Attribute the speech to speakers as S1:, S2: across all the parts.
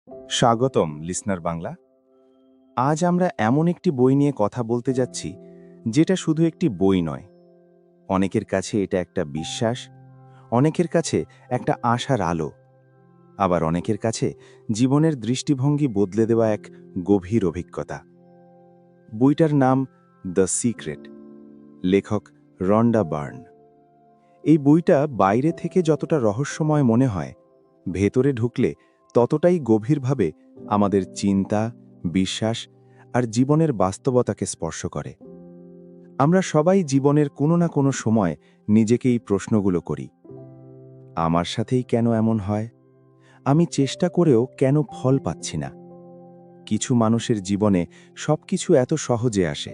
S1: স্বাগতম লিসনার বাংলা। আজ আমরা এমন একটি বই নিয়ে কথা বলতে যাচ্ছি যেটা শুধু একটি বই নয়। অনেকের কাছে এটা একটা বিশ্বাস, অনেকের কাছে একটা আশার আলো, আবার অনেকের কাছে জীবনের দৃষ্টিভঙ্গি বদলে দেওয়া এক গভীর অভিজ্ঞতা। বইটার নাম দ্য সিক্রেট, লেখক রন্ডা বার্ন। এই বইটা বাইরে থেকে যতটা রহস্যময় মনে হয়, ভেতরে ঢুকলে ততটাই গভীরভাবে আমাদের চিন্তা, বিশ্বাস আর জীবনের বাস্তবতাকে স্পর্শ করে। আমরা সবাই জীবনের কোনো না কোনো সময় নিজেকে এই প্রশ্নগুলো করি। আমার সাথেই কেন এমন হয়? আমি চেষ্টা করেও কেন ফল পাচ্ছি না? কিছু মানুষের জীবনে সবকিছু এত সহজে আসে,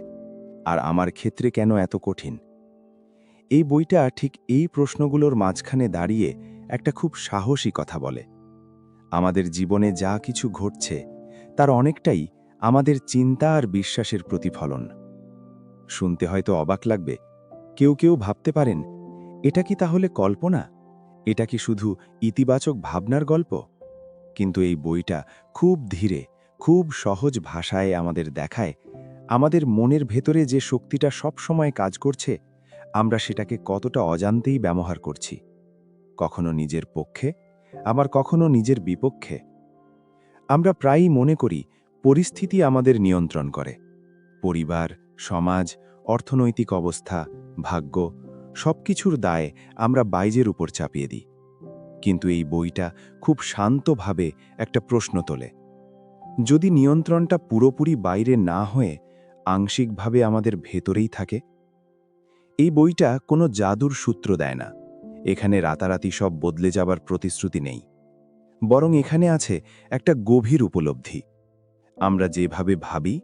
S1: আর আমার ক্ষেত্রে কেন এত কঠিন? এই বইটা ঠিক এই প্রশ্নগুলোর মাঝখানে দাঁড়িয়ে একটা খুব সাহসী কথা বলে। আমাদের জীবনে যা কিছু ঘটছে তার অনেকটাই আমাদের চিন্তা আর বিশ্বাসের প্রতিফলন। শুনতে হয়তো অবাক লাগবে, কেউ কেউ ভাবতে পারেন, এটা কি তাহলে কল্পনা? এটা কি শুধু ইতিবাচক ভাবনার গল্প? কিন্তু এই বইটা খুব ধীরে, খুব সহজ ভাষায় আমাদের দেখায় আমাদের মনের ভেতরে যে শক্তিটা সব সময় কাজ করছে, আমরা সেটাকে কতটা অজান্তেই ব্যবহার করছি। কখনো নিজের পক্ষে, আবার কখনো নিজের বিপক্ষে। আমরা প্রায়ই মনে করি পরিস্থিতি আমাদের নিয়ন্ত্রণ করে। পরিবার, সমাজ, অর্থনৈতিক অবস্থা, ভাগ্য সবকিছুর দায় আমরা বাইরের উপর চাপিয়ে দিই। কিন্তু এই বইটা খুব শান্তভাবে একটা প্রশ্ন তোলে। যদি নিয়ন্ত্রণটা পুরোপুরি বাইরে না হয়ে আংশিকভাবে আমাদের ভেতরেই থাকে? এই বইটা কোনো জাদুর সূত্র দেয় না। এখানে রাতারাতি সব বদলে যাবার প্রতিশ্রুতি নেই। বরং এখানে আছে একটা গভীর উপলব্ধি। আমরা যেভাবে ভাবি,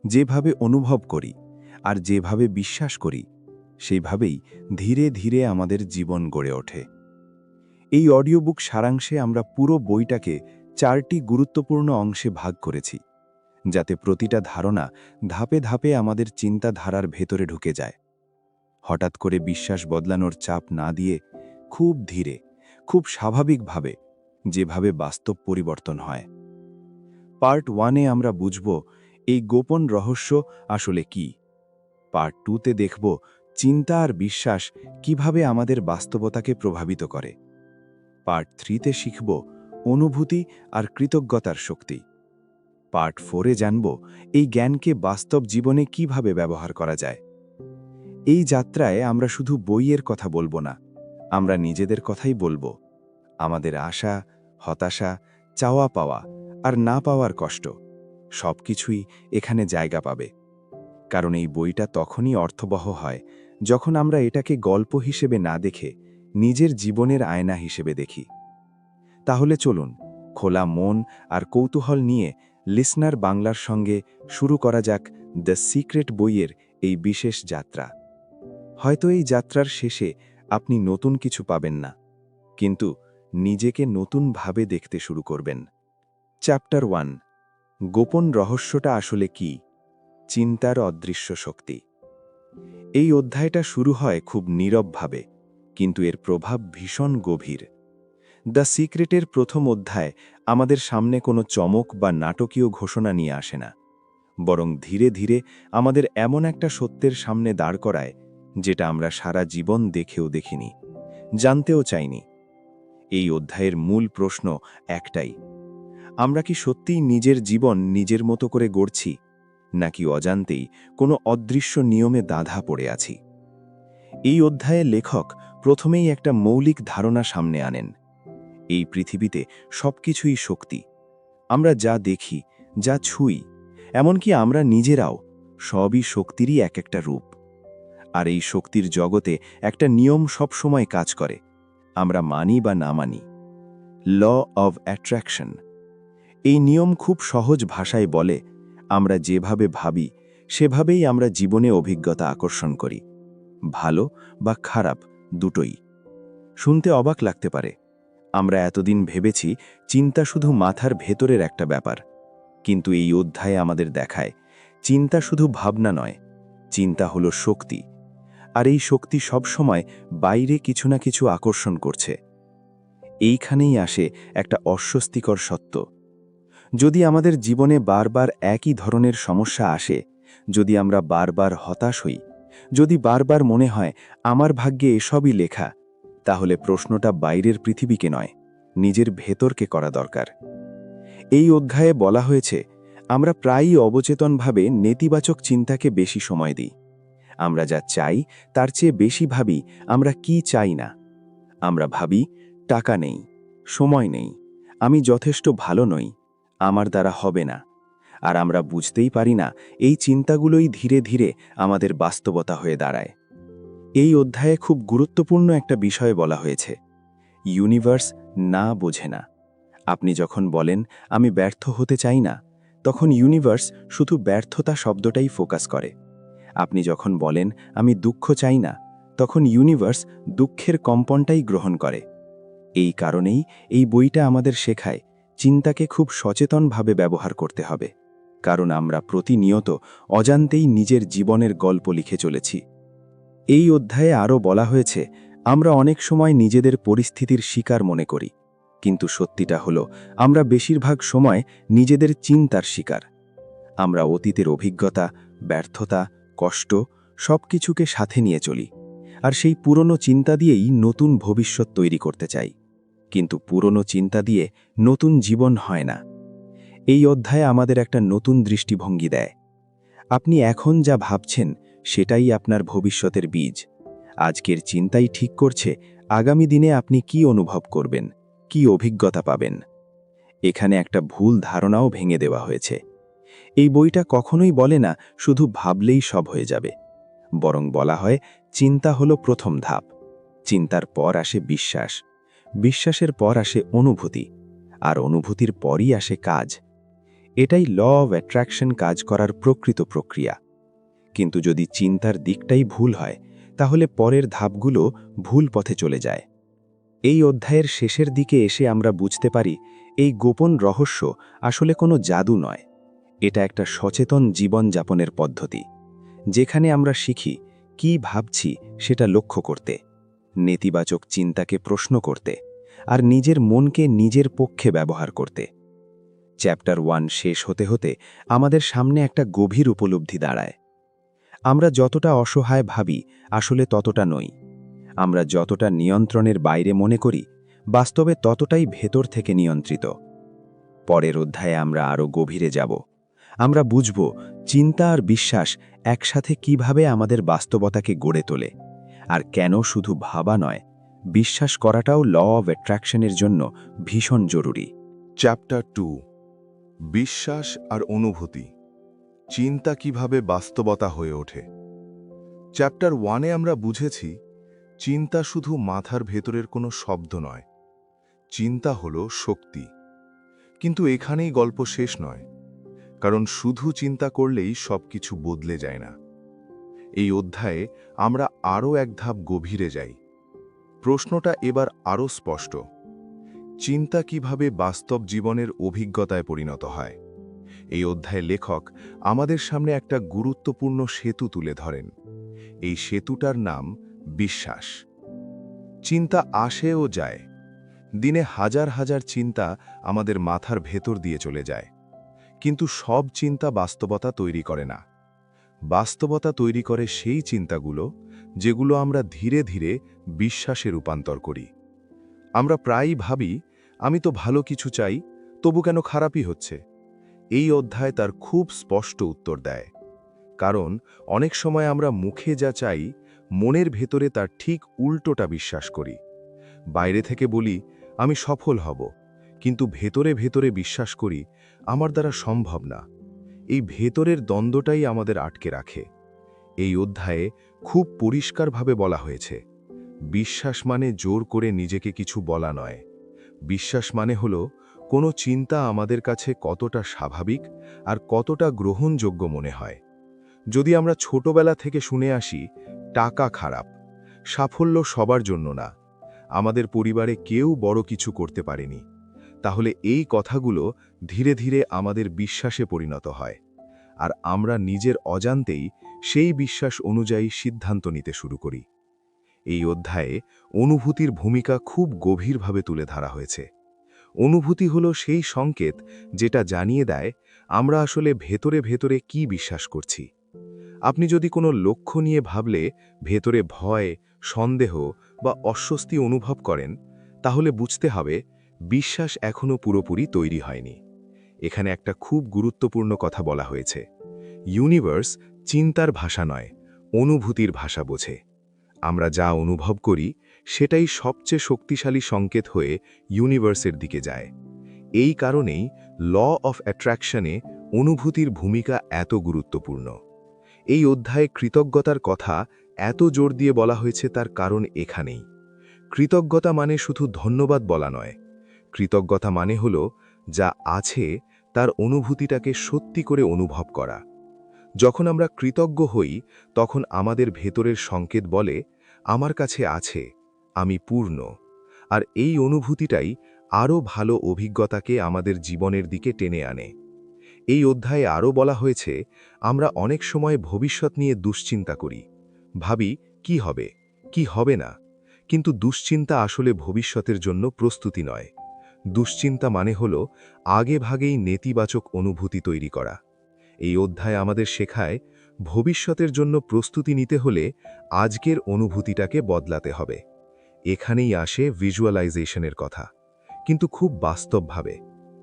S1: যেভাবে অনুভব করি আর যেভাবে বিশ্বাস করি, সেইভাবেই ধীরে ধীরে আমাদের জীবন গড়ে ওঠে। এই অডিও বুক সারাংশে আমরা পুরো বইটাকে 4টি গুরুত্বপূর্ণ অংশে ভাগ করেছি, যাতে প্রতিটা ধারণা ধাপে ধাপে আমাদের চিন্তাধারার ভেতরে ঢুকে যায়। হঠাৎ করে বিশ্বাস বদলানোর চাপ না দিয়ে খুব ধীরে, খুব স্বাভাবিকভাবে, যেভাবে বাস্তব পরিবর্তন হয়। পার্ট 1-এ আমরা বুঝব এই গোপন রহস্য আসলে কি। পার্ট 2-তে দেখব চিন্তা আর বিশ্বাস কিভাবে আমাদের বাস্তবতাকে প্রভাবিত করে। পার্ট 3-তে শিখব অনুভূতি আর কৃতজ্ঞতার শক্তি। পার্ট 4-এ জানব এই জ্ঞানকে বাস্তব জীবনে কিভাবে ব্যবহার করা যায়। এই যাত্রায় আমরা শুধু বইয়ের কথা বলবো না, আমরা নিজেদের কথাই বলবো। আমাদের আশা, হতাশা, চাওয়া পাওয়া আর না পাওয়ার কষ্ট সবকিছুই এখানে জায়গা পাবে। কারণ এই বইটা তখনই অর্থবহ হয় যখন আমরা এটাকে গল্প হিসেবে না দেখে নিজের জীবনের আয়না হিসেবে দেখি। তাহলে চলুন, খোলা মন আর কৌতূহল নিয়ে লিসনার বাংলার সঙ্গে শুরু করা যাক দ্য সিক্রেট বইয়ের এই বিশেষ যাত্রা। হয়তো এই যাত্রার শেষে আপনি নতুন কিছু পাবেন না, কিন্তু নিজেকে নতুনভাবে দেখতে শুরু করবেন। চ্যাপ্টার 1, গোপন রহস্যটা আসলে কি? চিন্তার অদৃশ্য শক্তি। এই অধ্যায়টা শুরু হয় খুব নীরবভাবে, কিন্তু এর প্রভাব ভীষণ গভীর। দ্য সিক্রেটের প্রথম অধ্যায় আমাদের সামনে কোনো চমক বা নাটকীয় ঘোষণা নিয়ে আসে না, বরং ধীরে ধীরে আমাদের এমন একটা সত্যের সামনে দাঁড় করায় যেটা আমরা সারা জীবন দেখেও দেখিনি, জানতেও চাইনি। এই অধ্যায়ের মূল প্রশ্ন একটাই: আমরা কি সত্যিই নিজের জীবন নিজের মতো করে গড়ছি, নাকি অজান্তেই কোনো অদৃশ্য নিয়মে বাঁধা পড়ে আছি? এই অধ্যায়ে লেখক প্রথমেই একটা মৌলিক ধারণা সামনে আনেন। এই পৃথিবীতে সবকিছুই শক্তি। আমরা যা দেখি, যা ছুঁই, এমনকি আমরা নিজেরাও, সবই শক্তিরই এক একটা রূপ। আর এই শক্তির জগতে একটা নিয়ম সব সময় কাজ করে, আমরা মানি বা না মানি। Law of attraction. এই নিয়ম খুব সহজ ভাষায় বলে, আমরা যেভাবে ভাবি সেভাবেই আমরা জীবনে অভিজ্ঞতা আকর্ষণ করি, ভালো বা খারাপ দুটোই। শুনতে অবাক লাগতে পারে। আমরা এতদিন ভেবেছি চিন্তা শুধু মাথার ভেতরের একটা ব্যাপার, কিন্তু এই অধ্যায়ে আমাদের দেখায় চিন্তা শুধু ভাবনা নয়, চিন্তা হলো শক্তি। আর এই শক্তি সবসময় বাইরে কিছু না কিছু আকর্ষণ করছে। এইখানেই আসে একটা অস্বস্তিকর সত্য। যদি আমাদের জীবনে বারবার একই ধরনের সমস্যা আসে, যদি আমরা বারবার হতাশ হই, যদি বারবার মনে হয় আমার ভাগ্যে এসবই লেখা, তাহলে প্রশ্নটা বাইরের পৃথিবীকে নয়, নিজের ভেতরকে করা দরকার। এই অধ্যায়ে বলা হয়েছে, আমরা প্রায়ই অবচেতনভাবে নেতিবাচক চিন্তাকে বেশি সময় দিই। আমরা যা চাই তার চেয়ে বেশি ভাবি আমরা কি চাই না। আমরা ভাবি, টাকা নেই, সময় নেই, আমি যথেষ্ট ভালো নই, আমার দ্বারা হবে না। আর আমরা বুঝতেই পারি না এই চিন্তাগুলোই ধীরে ধীরে আমাদের বাস্তবতা হয়ে দাঁড়ায়। এই অধ্যায়ে খুব গুরুত্বপূর্ণ একটা বিষয় বলা হয়েছে, ইউনিভার্স না বোঝে না। আপনি যখন বলেন আমি ব্যর্থ হতে চাই না, তখন ইউনিভার্স শুধু ব্যর্থতা শব্দটাই ফোকাস করে। আপনি যখন বলেন আমি দুঃখ চাই না, তখন ইউনিভার্স দুঃখের কম্পনটাই গ্রহণ করে। এই কারণেই এই বইটা আমাদের শেখায় চিন্তাকে খুব সচেতনভাবে ব্যবহার করতে হবে, কারণ আমরা প্রতিনিয়ত অজান্তেই নিজের জীবনের গল্প লিখে চলেছি। এই অধ্যায়ে আরও বলা হয়েছে, আমরা অনেক সময় নিজেদের পরিস্থিতির শিকার মনে করি, কিন্তু সত্যিটা হলো আমরা বেশিরভাগ সময় নিজেদের চিন্তার শিকার। আমরা অতীতের অভিজ্ঞতা, ব্যর্থতা, কষ্ট সবকিছুকে সাথে নিয়ে চলি, আর সেই পুরনো চিন্তা দিয়েই নতুন ভবিষ্যৎ তৈরি করতে চাই। কিন্তু পুরনো চিন্তা দিয়ে নতুন জীবন হয় না। এই অধ্যায়ে আমাদের একটা নতুন দৃষ্টিভঙ্গি দেয়। আপনি এখন যা ভাবছেন সেটাই আপনার ভবিষ্যতের বীজ। আজকের চিন্তাই ঠিক করছে আগামী দিনে আপনি কি অনুভব করবেন, কি অভিজ্ঞতা পাবেন। এখানে একটা ভুল ধারণাও ভেঙে দেওয়া হয়েছে। এই বইটা কখনোই বলে না শুধু ভাবলেই সব হয়ে যাবে, বরং বলা হয় চিন্তা হলো প্রথম ধাপ। চিন্তার পর আসে বিশ্বাস, বিশ্বাসের পর আসে অনুভূতি, আর অনুভূতির পরই আসে কাজ। এটাই ল অব অ্যাট্রাকশন কাজ করার প্রকৃত প্রক্রিয়া। কিন্তু যদি চিন্তার দিকটাই ভুল হয়, তাহলে পরের ধাপগুলো ভুল পথে চলে যায়। এই অধ্যায়ের শেষের দিকে এসে আমরা বুঝতে পারি এই গোপন রহস্য আসলে কোনো জাদু নয়, এটা একটা সচেতন জীবনযাপনের পদ্ধতি, যেখানে আমরা শিখি কি ভাবছি সেটা লক্ষ্য করতে, নেতিবাচক চিন্তাকে প্রশ্ন করতে, আর নিজের মনকে নিজের পক্ষে ব্যবহার করতে। চ্যাপ্টার 1 শেষ হতে হতে আমাদের সামনে একটা গভীর উপলব্ধি দাঁড়ায়। আমরা যতটা অসহায় ভাবি আসলে ততটা নই। আমরা যতটা নিয়ন্ত্রণের বাইরে মনে করি, বাস্তবে ততটাই ভেতর থেকে নিয়ন্ত্রিত। পরের অধ্যায়ে আমরা আরও গভীরে যাব। আমরা বুঝব চিন্তা আর বিশ্বাস একসাথে কিভাবে আমাদের বাস্তবতাকে গড়ে তোলে, আর কেন শুধু ভাবা নয়, বিশ্বাস করাটাও ল অব অ্যাট্রাকশনের জন্য ভীষণ জরুরি।
S2: চ্যাপ্টার 2, বিশ্বাস আর অনুভূতি, চিন্তা কিভাবে বাস্তবতা হয়ে ওঠে। চ্যাপ্টার 1-এ আমরা বুঝেছি চিন্তা শুধু মাথার ভেতরের কোনো শব্দ নয়, চিন্তা হলো শক্তি। কিন্তু এখানেই গল্প শেষ নয়, কারণ শুধু চিন্তা করলেই সবকিছু বদলে যায় না। এই অধ্যায়ে আমরা আরও এক ধাপ গভীরে যাই। প্রশ্নটা এবার আরও স্পষ্ট, চিন্তা কিভাবে বাস্তব জীবনের অভিজ্ঞতায় পরিণত হয়। এই অধ্যায়ে লেখক আমাদের সামনে একটা গুরুত্বপূর্ণ সেতু তুলে ধরেন। এই সেতুটার নাম বিশ্বাস। চিন্তা আসে ও যায়, দিনে হাজার হাজার চিন্তা আমাদের মাথার ভেতর দিয়ে চলে যায়, কিন্তু সব চিন্তা বাস্তবতা তৈরি করে না। বাস্তবতা তৈরি করে সেই চিন্তাগুলো যেগুলো আমরা ধীরে ধীরে বিশ্বাসে রূপান্তর করি। আমরা প্রায়ই ভাবি আমি তো ভালো কিছু চাই, তবু কেন খারাপই হচ্ছে। এই অধ্যায় তার খুব স্পষ্ট উত্তর দেয়, কারণ অনেক সময় আমরা মুখে যা চাই মনের ভেতরে তার ঠিক উল্টোটা বিশ্বাস করি। বাইরে থেকে বলি আমি সফল হব, কিন্তু ভেতরে ভেতরে বিশ্বাস করি আমার দ্বারা সম্ভব না। এই ভেতরের দ্বন্দ্বটাই আমাদের আটকে রাখে। এই অধ্যায়ে খুব পরিষ্কারভাবে বলা হয়েছে, বিশ্বাস মানে জোর করে নিজেকে কিছু বলা নয়। বিশ্বাস মানে হলো কোনো চিন্তা আমাদের কাছে কতটা স্বাভাবিক আর কতটা গ্রহণযোগ্য মনে হয়। যদি আমরা ছোটবেলা থেকে শুনে আসি টাকা খারাপ, সাফল্য সবার জন্য না, আমাদের পরিবারে কেউ বড় কিছু করতে পারেনি, তাহলে এই কথাগুলো ধীরে ধীরে আমাদের বিশ্বাসে পরিণত হয়, আর আমরা নিজের অজান্তেই সেই বিশ্বাস অনুযায়ী সিদ্ধান্ত নিতে শুরু করি। এই অধ্যায়ে অনুভূতির ভূমিকা খুব গভীরভাবে তুলে ধরা হয়েছে। অনুভূতি হলো সেই সংকেত যেটা জানিয়ে দেয় আমরা আসলে ভেতরে ভেতরে কি বিশ্বাস করছি। আপনি যদি কোনো লক্ষ্য নিয়ে ভাবলে ভেতরে ভয়, সন্দেহ বা অস্বস্তি অনুভব করেন, তাহলে বুঝতে হবে বিশ্বাস এখনও পুরোপুরি তৈরি হয়নি। এখানে একটা খুব গুরুত্বপূর্ণ কথা বলা হয়েছে। ইউনিভার্স চিন্তার ভাষা নয়, অনুভূতির ভাষা বোঝে। আমরা যা অনুভব করি সেটাই সবচেয়ে শক্তিশালী সংকেত হয়ে ইউনিভার্সের দিকে যায়। এই কারণেই ল অফ অ্যাট্রাকশনে অনুভূতির ভূমিকা এত গুরুত্বপূর্ণ। এই অধ্যায়ে কৃতজ্ঞতার কথা এত জোর দিয়ে বলা হয়েছে তার কারণ এখানেই। কৃতজ্ঞতা মানে শুধু ধন্যবাদ বলা নয়। কৃতজ্ঞতা মানে হলো যা আছে তার অনুভূতিটাকে সত্যি করে অনুভব করা। যখন আমরা কৃতজ্ঞ হই তখন আমাদের ভেতরের সংকেত বলে আমার কাছে আছে, আমি পূর্ণ। আর এই অনুভূতিটাই আরও ভালো অভিজ্ঞতাকে আমাদের জীবনের দিকে টেনে আনে। এই অধ্যায়ে আরও বলা হয়েছে আমরা অনেক সময় ভবিষ্যৎ নিয়ে দুশ্চিন্তা করি, ভাবি কি হবে, কি হবে না। কিন্তু দুশ্চিন্তা আসলে ভবিষ্যতের জন্য প্রস্তুতি নয়। দুশ্চিন্তা মানে হলো আগেভাগেই নেতিবাচক অনুভূতি তৈরি করা। এই অধ্যায় আমাদের শেখায় ভবিষ্যতের জন্য প্রস্তুতি নিতে হলে আজকের অনুভূতিটাকে বদলাতে হবে। এখানেই আসে ভিজুয়ালাইজেশনের কথা, কিন্তু খুব বাস্তবভাবে।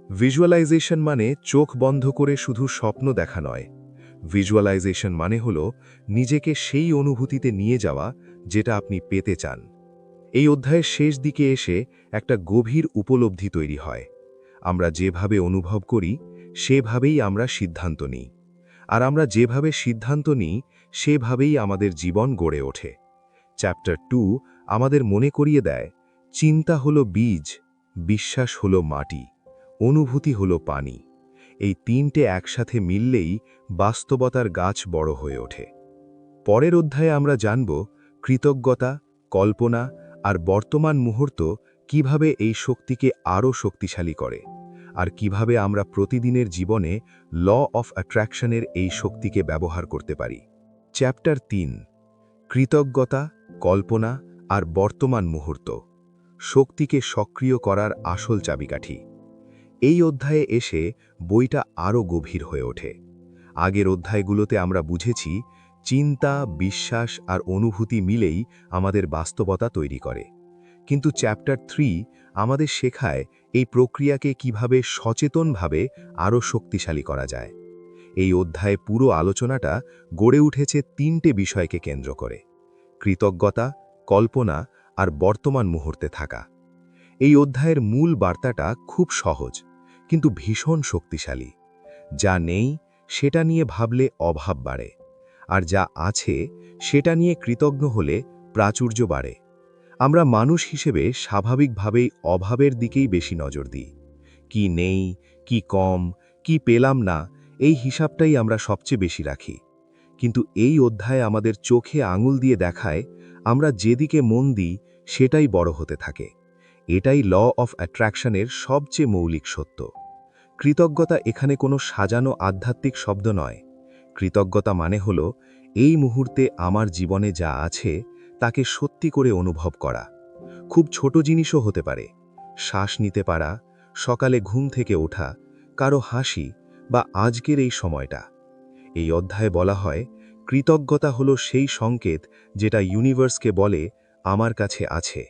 S2: ভিজুয়ালাইজেশন মানে চোখ বন্ধ করে শুধু স্বপ্ন দেখা নয়। ভিজুয়ালাইজেশন মানে হলো নিজেকে সেই অনুভূতিতে নিয়ে যাওয়া যেটা আপনি পেতে চান। এই অধ্যায়ের শেষ দিকে এসে একটা গভীর উপলব্ধি তৈরি হয়। আমরা যেভাবে অনুভব করি সেভাবেই আমরা সিদ্ধান্ত নিই, আর আমরা যেভাবে সিদ্ধান্ত নিই সেভাবেই আমাদের জীবন গড়ে ওঠে। চ্যাপ্টার 2 আমাদের মনে করিয়ে দেয় চিন্তা হলো বীজ, বিশ্বাস হলো মাটি, অনুভূতি হলো পানি। এই তিনটে একসাথে মিললেই বাস্তবতার গাছ বড় হয়ে ওঠে। পরের অধ্যায়ে আমরা জানব কৃতজ্ঞতা, কল্পনা আর বর্তমান মুহূর্ত কিভাবে এই শক্তিকে আরও শক্তিশালী করে, আর কিভাবে আমরা প্রতিদিনের জীবনে ল অফ অ্যাট্রাকশনের এই শক্তিকে ব্যবহার করতে পারি। চ্যাপ্টার 3 কৃতজ্ঞতা, কল্পনা আর বর্তমান মুহূর্ত শক্তিকে সক্রিয় করার আসল চাবিকাঠি। এই অধ্যায়ে এসে বইটা আরও গভীর হয়ে ওঠে। আগের অধ্যায়গুলোতে আমরা বুঝেছি চিন্তা, বিশ্বাস আর অনুভূতি মিলেই আমাদের বাস্তবতা তৈরি করে। কিন্তু চ্যাপ্টার 3 আমাদের শেখায় এই প্রক্রিয়াকে কিভাবে সচেতনভাবে আরও শক্তিশালী করা যায়। এই অধ্যায়ে পুরো আলোচনাটা গড়ে উঠেছে তিনটে বিষয়কে কেন্দ্র করে: কৃতজ্ঞতা, কল্পনা আর বর্তমান মুহূর্তে থাকা। এই অধ্যায়ের মূল বার্তাটা খুব সহজ, কিন্তু ভীষণ শক্তিশালী। যা নেই সেটা নিয়ে ভাবলে অভাব বাড়ে, আর যা আছে সেটা নিয়ে কৃতজ্ঞ হলে প্রাচুর্য বাড়ে। আমরা মানুষ হিসেবে স্বাভাবিকভাবেই অভাবের দিকেই বেশি নজর দিই। কি নেই, কি কম, কি পেলাম না, এই হিসাবটাই আমরা সবচেয়ে বেশি রাখি। কিন্তু এই অধ্যায় আমাদের চোখে আঙুল দিয়ে দেখায় আমরা যেদিকে মন দিই সেটাই বড় হতে থাকে। এটাই ল অফ অ্যাট্রাকশনের সবচেয়ে মৌলিক সত্য। কৃতজ্ঞতা এখানে কোনো সাজানো আধ্যাত্মিক শব্দ নয়। কৃতজ্ঞতা মানে হলো এই মুহূর্তে আমার জীবনে যা আছে তাকে সত্যি করে অনুভব করা। খুব ছোট জিনিসও হতে পারে, শ্বাস নিতে পারা, সকালে ঘুম থেকে ওঠা, কারো হাসি বা আজকের এই সময়টা। এই অধ্যায়ে বলা হয় কৃতজ্ঞতা হলো সেই সংকেত যেটা ইউনিভার্সকে বলে আমার কাছে আছে,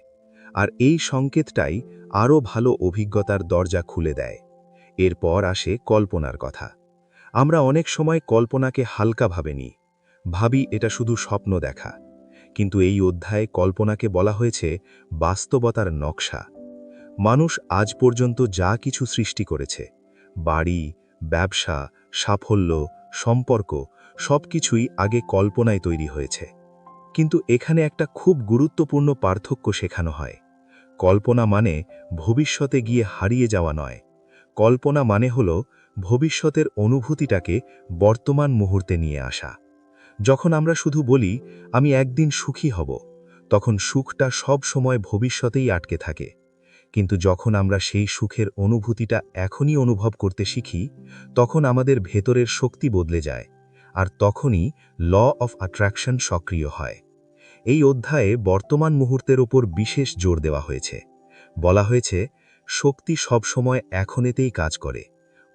S2: আর এই সংকেতটাই আরও ভালো অভিজ্ঞতার দরজা খুলে দেয়। এরপর আসে কল্পনার কথা। আমরা অনেক সময় কল্পনাকে হালকাভাবে নিই, ভাবি এটা শুধু স্বপ্ন দেখা। কিন্তু এই অধ্যায়ে কল্পনাকে বলা হয়েছে বাস্তবতার নকশা। মানুষ আজ পর্যন্ত যা কিছু সৃষ্টি করেছে, বাড়ি, ব্যবসা, সাফল্য, সম্পর্ক, সবকিছুই আগে কল্পনায় তৈরি হয়েছে। কিন্তু এখানে একটা খুব গুরুত্বপূর্ণ পার্থক্য শেখানো হয়। কল্পনা মানে ভবিষ্যতে গিয়ে হারিয়ে যাওয়া নয়। কল্পনা মানে হলো ভবিষ্যতের অনুভূতিটাকে বর্তমান মুহূর্তে নিয়ে আসা। যখন আমরা শুধু বলি আমি একদিন সুখী হব, তখন সুখটা সব সময় ভবিষ্যতেই আটকে থাকে। কিন্তু যখন আমরা সেই সুখের অনুভূতিটা এখনই অনুভব করতে শিখি, তখন আমাদের ভেতরের শক্তি বদলে যায়, আর তখনই ল অফ অ্যাট্রাকশন সক্রিয় হয়। এই অধ্যায়ে বর্তমান মুহূর্তের ওপর বিশেষ জোর দেওয়া হয়েছে। বলা হয়েছে
S3: শক্তি সবসময় এখনেতেই কাজ করে,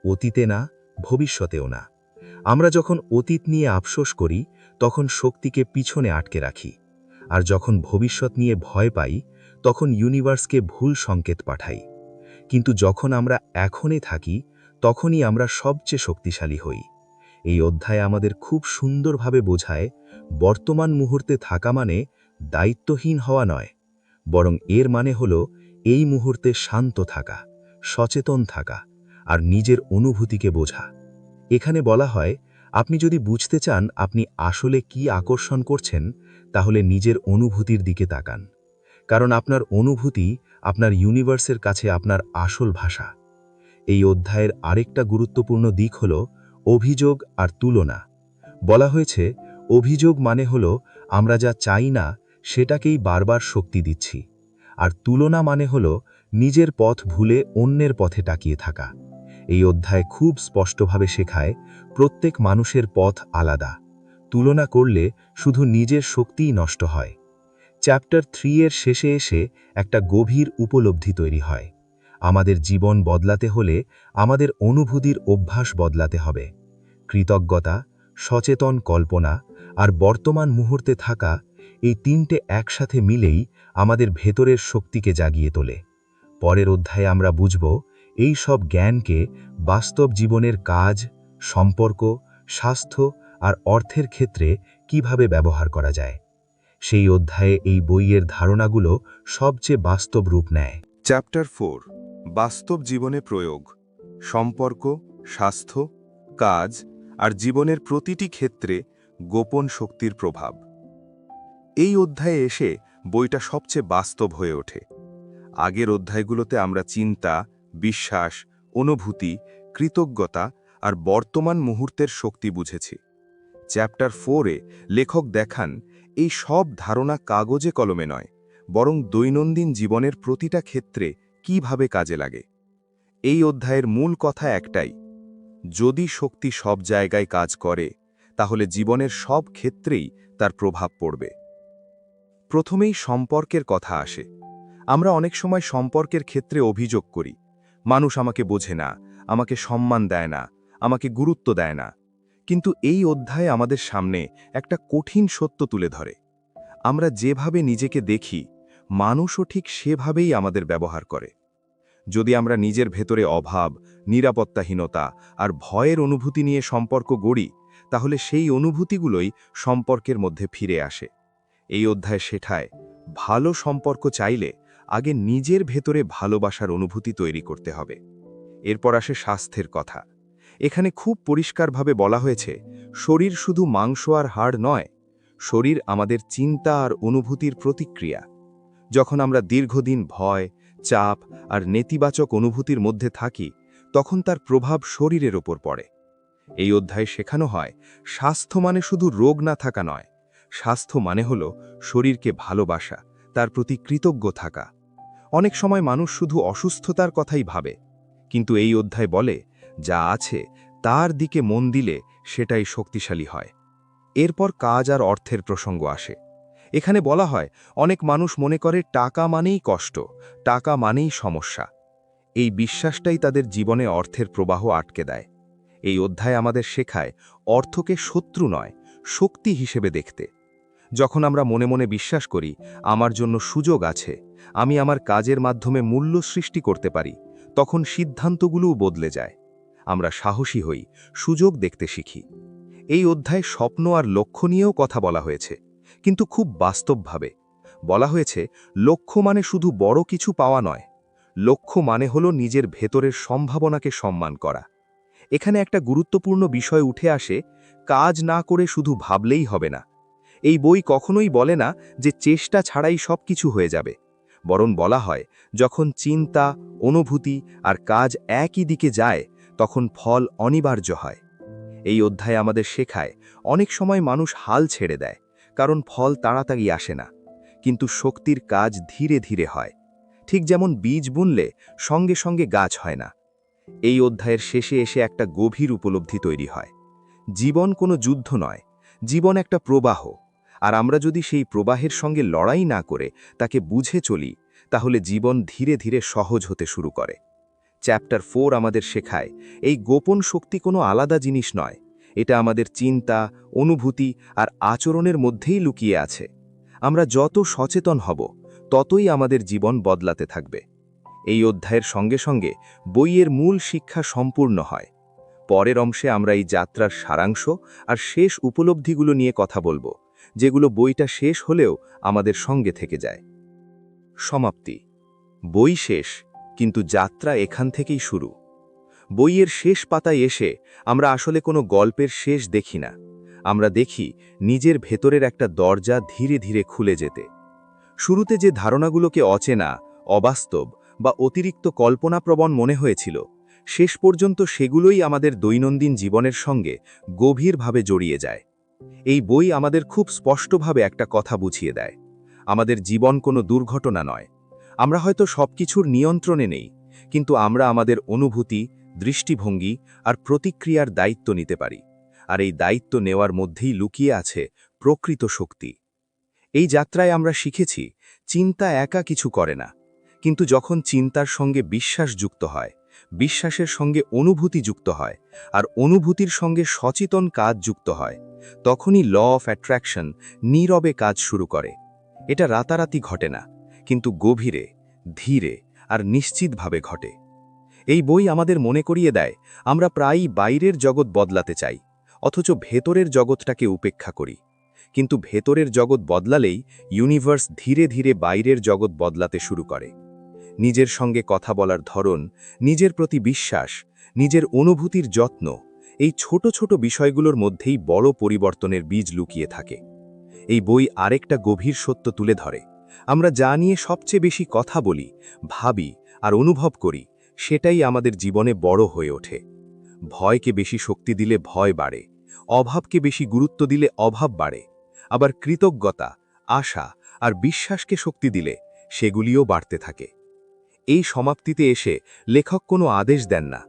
S3: অতীতে না, ভবিষ্যতেও না। আমরা যখন অতীত নিয়ে আফসোস করি তখন শক্তিকে পিছনে আটকে রাখি, আর যখন ভবিষ্যৎ নিয়ে ভয় পাই তখন ইউনিভার্সকে ভুল সংকেত পাঠাই। কিন্তু যখন আমরা এখনে থাকি তখনই আমরা সবচেয়ে শক্তিশালী হই। এই অধ্যায় আমাদের খুব সুন্দরভাবে বোঝায় বর্তমান মুহূর্তে থাকা মানে দায়িত্বহীন হওয়া নয়, বরং এর মানে হলো এই মুহূর্তে শান্ত থাকা, সচেতন থাকা আর নিজের অনুভূতিকে বোঝা। এখানে বলা হয়, আপনি যদি বুঝতে চান আপনি আসলে কি আকর্ষণ করছেন, তাহলে নিজের অনুভূতির দিকে তাকান। কারণ আপনার অনুভূতি আপনার ইউনিভার্সের কাছে আপনার আসল ভাষা। এই অধ্যায়ের আরেকটা গুরুত্বপূর্ণ দিক হল অভিযোগ আর তুলনা। বলা হয়েছে, অভিযোগ মানে হলো আমরা যা চাই না সেটাকেই বারবার শক্তি দিচ্ছি, আর তুলনা মানে হলো নিজের পথ ভুলে অন্যের পথে তাকিয়ে থাকা। এই অধ্যায় খুব স্পষ্টভাবে শেখায় প্রত্যেক মানুষের পথ আলাদা। তুলনা করলে শুধু নিজের শক্তিই নষ্ট হয়। চ্যাপ্টার 3 এর শেষে এসে একটা গভীর উপলব্ধি তৈরি হয়। আমাদের জীবন বদলাতে হলে আমাদের অনুভূতির অভ্যাস বদলাতে হবে। কৃতজ্ঞতা, সচেতন কল্পনা আর বর্তমান মুহূর্তে থাকা, এই তিনটে একসাথে মিলেই আমাদের ভেতরের শক্তিকে জাগিয়ে তোলে। পরের অধ্যায়ে আমরা বুঝব এই সব জ্ঞানকে বাস্তব জীবনের কাজ, সম্পর্ক, স্বাস্থ্য আর অর্থের ক্ষেত্রে কিভাবে ব্যবহার করা যায়। সেই অধ্যায়ে এই বইয়ের ধারণাগুলো সবচেয়ে বাস্তব রূপ নেয়।
S1: চ্যাপ্টার 4, বাস্তব জীবনে প্রয়োগ, সম্পর্ক, স্বাস্থ্য, কাজ আর জীবনের প্রতিটি ক্ষেত্রে গোপন শক্তির প্রভাব। এই অধ্যায়ে এসে বইটা সবচেয়ে বাস্তব হয়ে ওঠে। আগের অধ্যায়গুলোতে আমরা চিন্তা, বিশ্বাস, অনুভূতি, কৃতজ্ঞতা আর বর্তমান মুহূর্তের শক্তি বুঝেছি। চ্যাপ্টার 4-এ লেখক দেখান এই সব ধারণা কাগজে কলমে নয়, বরং দৈনন্দিন জীবনের প্রতিটা ক্ষেত্রে কিভাবে কাজে লাগে। এই অধ্যায়ের মূল কথা একটাই: যদি শক্তি সব জায়গায় কাজ করে, তাহলে জীবনের সব ক্ষেত্রেই তার প্রভাব পড়বে। প্রথমেই সম্পর্কের কথা আসে। আমরা অনেক সময় সম্পর্কের ক্ষেত্রে অভিযোগ করি, মানুষ আমাকে বোঝে না, আমাকে সম্মান দেয় না, আমাকে গুরুত্ব দেয় না। কিন্তু এই অধ্যায় আমাদের সামনে একটা কঠিন সত্য তুলে ধরে। আমরা যেভাবে নিজেকে দেখি, মানুষও ঠিক সেভাবেই আমাদের ব্যবহার করে। যদি আমরা নিজের ভেতরে অভাব, নিরাপত্তাহীনতা আর ভয়ের অনুভূতি নিয়ে সম্পর্ক গড়ি, তাহলে সেই অনুভূতিগুলোই সম্পর্কের মধ্যে ফিরে আসে। এই অধ্যায় শেখায়, ভালো সম্পর্ক চাইলে আগে নিজের ভেতরে ভালোবাসার অনুভূতি তৈরি করতে হবে। এরপর আসে স্বাস্থ্যের কথা। এখানে খুব পরিষ্কারভাবে বলা হয়েছে, শরীর শুধু মাংস আর হাড় নয়, শরীর আমাদের চিন্তা আর অনুভূতির প্রতিক্রিয়া। যখন আমরা দীর্ঘদিন ভয়, চাপ আর নেতিবাচক অনুভূতির মধ্যে থাকি, তখন তার প্রভাব শরীরের ওপর পড়ে। এই অধ্যায়ে শেখানো হয়, স্বাস্থ্য মানে শুধু রোগ না থাকা নয়, স্বাস্থ্য মানে হলো শরীরকে ভালোবাসা, তার প্রতি কৃতজ্ঞ থাকা। অনেক সময় মানুষ শুধু অসুস্থতার কথাই ভাবে, কিন্তু এই অধ্যায় বলে, যা আছে তার দিকে মন দিলে সেটাই শক্তিশালী হয়। এরপর কাজ আর অর্থের প্রসঙ্গ আসে। এখানে বলা হয়, অনেক মানুষ মনে করে টাকা মানেই কষ্ট, টাকা মানেই সমস্যা। এই বিশ্বাসটাই তাদের জীবনে অর্থের প্রবাহ আটকে দেয়। এই অধ্যায় আমাদের শেখায়, অর্থকে শত্রু নয়, শক্তি হিসেবে দেখতে। যখন আমরা মনে মনে বিশ্বাস করি, আমার জন্য সুযোগ আছে, আমি আমার কাজের মাধ্যমে মূল্য সৃষ্টি করতে পারি, তখন সিদ্ধান্তগুলোও বদলে যায়। আমরা সাহসী হই, সুযোগ দেখতে শিখি। এই অধ্যায়ে স্বপ্ন আর লক্ষ্য নিয়েও কথা বলা হয়েছে, কিন্তু খুব বাস্তবভাবে। বলা হয়েছে, লক্ষ্য মানে শুধু বড় কিছু পাওয়া নয়, লক্ষ্য মানে হলো নিজের ভেতরের সম্ভাবনাকে সম্মান করা। এখানে একটা গুরুত্বপূর্ণ বিষয় উঠে আসে, কাজ না করে শুধু ভাবলেই হবে না। এই বই কখনোই বলে না যে চেষ্টা ছাড়াই সব কিছু হয়ে যাবে, বরং বলা হয়, যখন চিন্তা, অনুভূতি আর কাজ একই দিকে যায়, তখন ফল অনিবার্য হয়। এই অধ্যায় আমাদের শেখায়, অনেক সময় মানুষ হাল ছেড়ে দেয়, কারণ ফল তাড়াতাড়ি আসে না, কিন্তু শক্তির কাজ ধীরে ধীরে হয়। ঠিক যেমন বীজ বুনলে সঙ্গে সঙ্গে গাছ হয় না। এই অধ্যায়ের শেষে এসে একটা গভীর উপলব্ধি তৈরি হয়। জীবন কোনো যুদ্ধ নয়, জীবন একটা প্রবাহ। আর আমরা যদি সেই প্রবাহের সঙ্গে লড়াই না করে তাকে বুঝে চলি, তাহলে জীবন ধীরে ধীরে সহজ হতে শুরু করে। চ্যাপ্টার 4 আমাদের শেখায় এই গোপন শক্তি কোনো আলাদা জিনিস নয়, এটা আমাদের চিন্তা, অনুভূতি আর আচরণের মধ্যেই লুকিয়ে আছে। আমরা যত সচেতন হব ততই আমাদের জীবন বদলাতে থাকবে। এই অধ্যায়ের সঙ্গে সঙ্গে বইয়ের মূল শিক্ষা সম্পূর্ণ হয়। পরের অংশে আমরা এই যাত্রার সারাংশ আর শেষ উপলব্ধিগুলো নিয়ে কথা বলবো, যেগুলো বইটা শেষ হলেও আমাদের সঙ্গে থেকে যায়। সমাপ্তি। বই শেষ, কিন্তু যাত্রা এখান থেকেই শুরু। বইয়ের শেষ পাতায় এসে আমরা আসলে কোনো গল্পের শেষ দেখি না, আমরা দেখি নিজের ভেতরের একটা দরজা ধীরে ধীরে খুলে যেতে। শুরুতে যে ধারণাগুলোকে অচেনা, অবাস্তব বা অতিরিক্ত কল্পনাপ্রবণ মনে হয়েছিল, শেষ পর্যন্ত সেগুলোই আমাদের দৈনন্দিন জীবনের সঙ্গে গভীরভাবে জড়িয়ে যায়। এই বই আমাদের খুব স্পষ্টভাবে একটা কথা বুঝিয়ে দেয়, আমাদের জীবন কোনো দুর্ঘটনা নয়। আমরা হয়তো সবকিছুর নিয়ন্ত্রণে নেই, কিন্তু আমরা আমাদের অনুভূতি, দৃষ্টিভঙ্গি আর প্রতিক্রিয়ার দায়িত্ব নিতে পারি। আর এই দায়িত্ব নেওয়ার মধ্যেই লুকিয়ে আছে প্রকৃত শক্তি। এই যাত্রায় আমরা শিখেছি, চিন্তা একা কিছু করে না, কিন্তু যখন চিন্তার সঙ্গে বিশ্বাস যুক্ত হয়, বিশ্বাসের সঙ্গে অনুভূতি যুক্ত হয়, আর অনুভূতির সঙ্গে সচেতন কাজ যুক্ত হয়, তখনই ল অফ অ্যাট্রাকশন নীরবে কাজ শুরু করে। এটা রাতারাতি ঘটে না, কিন্তু গভীরে, ধীরে আর নিশ্চিতভাবে ঘটে। এই বই আমাদের মনে করিয়ে দেয়, আমরা প্রায়ই বাইরের জগৎ বদলাতে চাই, অথচ ভেতরের জগৎটাকে উপেক্ষা করি। কিন্তু ভেতরের জগৎ বদলালেই ইউনিভার্স ধীরে ধীরে বাইরের জগৎ বদলাতে শুরু করে। নিজের সঙ্গে কথা বলার ধরন, নিজের প্রতি বিশ্বাস, নিজের অনুভূতির যত্ন, এই ছোট ছোট বিষয়গুলোর মধ্যেই বড় পরিবর্তনের বীজ লুকিয়ে থাকে। এই বই আরেকটা গভীর সত্য তুলে ধরে, আমরা যা নিয়ে সবচেয়ে বেশি কথা বলি, ভাবি আর অনুভব করি, সেটাই আমাদের জীবনে বড় হয়ে ওঠে। ভয়কে বেশি শক্তি দিলে ভয় বাড়ে, অভাবকে বেশি গুরুত্ব দিলে অভাব বাড়ে, আবার কৃতজ্ঞতা, আশা আর বিশ্বাসকে শক্তি দিলে সেগুলিও বাড়তে থাকে। এই সমাপ্তিতে এসে লেখক কোনো আদেশ দেন না,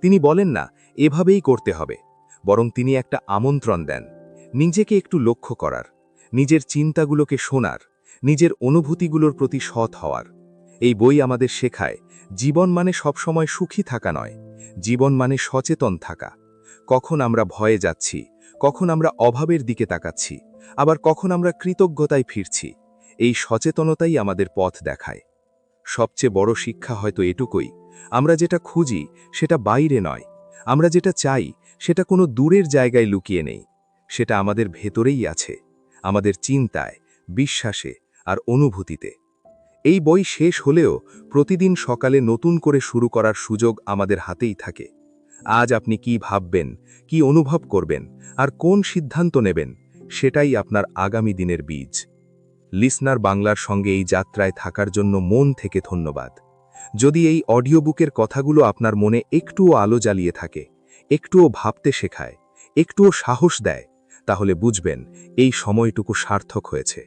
S1: তিনি বলেন না এভাবেই করতে হবে, বরং তিনি একটা আমন্ত্রণ দেন, নিজেকে একটু লক্ষ্য করার, নিজের চিন্তাগুলোকে শোনার, নিজের অনুভূতিগুলোর প্রতি সৎ হওয়ার। এই বই আমাদের শেখায়, জীবন মানে সবসময় সুখী থাকা নয়, জীবন মানে সচেতন থাকা। কখন আমরা ভয়ে যাচ্ছি, কখন আমরা অভাবের দিকে তাকাচ্ছি, আবার কখন আমরা কৃতজ্ঞতায় ফিরছি, এই সচেতনতাই আমাদের পথ দেখায়। সবচেয়ে বড় শিক্ষা হয়তো এটুকুই, আমরা যেটা খুঁজি সেটা বাইরে নয়, আমরা যেটা চাই সেটা কোনো দূরের জায়গায় লুকিয়ে নেই, সেটা আমাদের ভেতরেই আছে, আমাদের চিন্তায়, বিশ্বাসে আর অনুভূতিতে। এই বই শেষ হলেও প্রতিদিন সকালে নতুন করে শুরু করার সুযোগ আমাদের হাতেই থাকে। আজ আপনি কি ভাববেন, কি অনুভব করবেন আর কোন সিদ্ধান্ত নেবেন, সেটাই আপনার আগামী দিনের বীজ। লিসনার বাংলার সঙ্গে এই যাত্রায় থাকার জন্য মন থেকে ধন্যবাদ। যদি এই অডিও বুকের কথাগুলো আপনার মনে একটুও আলো জ্বালিয়ে থাকে, একটুও ভাবতে শেখায়, একটুও সাহস দেয়, তাহলে বুঝবেন এই সময়টুকু সার্থক হয়েছে।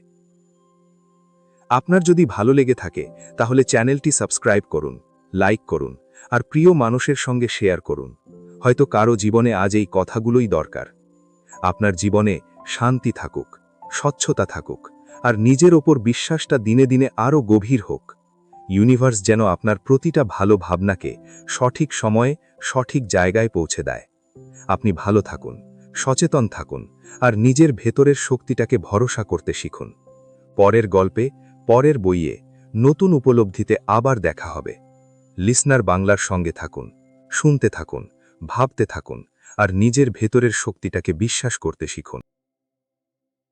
S1: আপনার যদি ভালো লেগে থাকে তাহলে চ্যানেলটি সাবস্ক্রাইব করুন, লাইক করুন আর প্রিয় মানুষের সঙ্গে শেয়ার করুন। হয়তো কারো জীবনে আজ এই কথাগুলোই দরকার। আপনার জীবনে শান্তি থাকুক, স্বচ্ছতা থাকুক আর নিজের ওপর বিশ্বাসটা দিনে দিনে আরও গভীর হোক। ইউনিভার্স যেন আপনার প্রতিটা ভালো ভাবনাকে সঠিক সময়ে সঠিক জায়গায় পৌঁছে দেয়। আপনি ভালো থাকুন, সচেতন থাকুন আর নিজের ভেতরের শক্তিটাকে ভরসা করতে শিখুন। পরের গল্পে, পরের বইয়ে, নতুন উপলব্ধিতে আবার দেখা হবে। লিসনার বাংলার সঙ্গে থাকুন, শুনতে থাকুন, ভাবতে থাকুন আর নিজের ভেতরের শক্তিটাকে বিশ্বাস করতে শিখুন।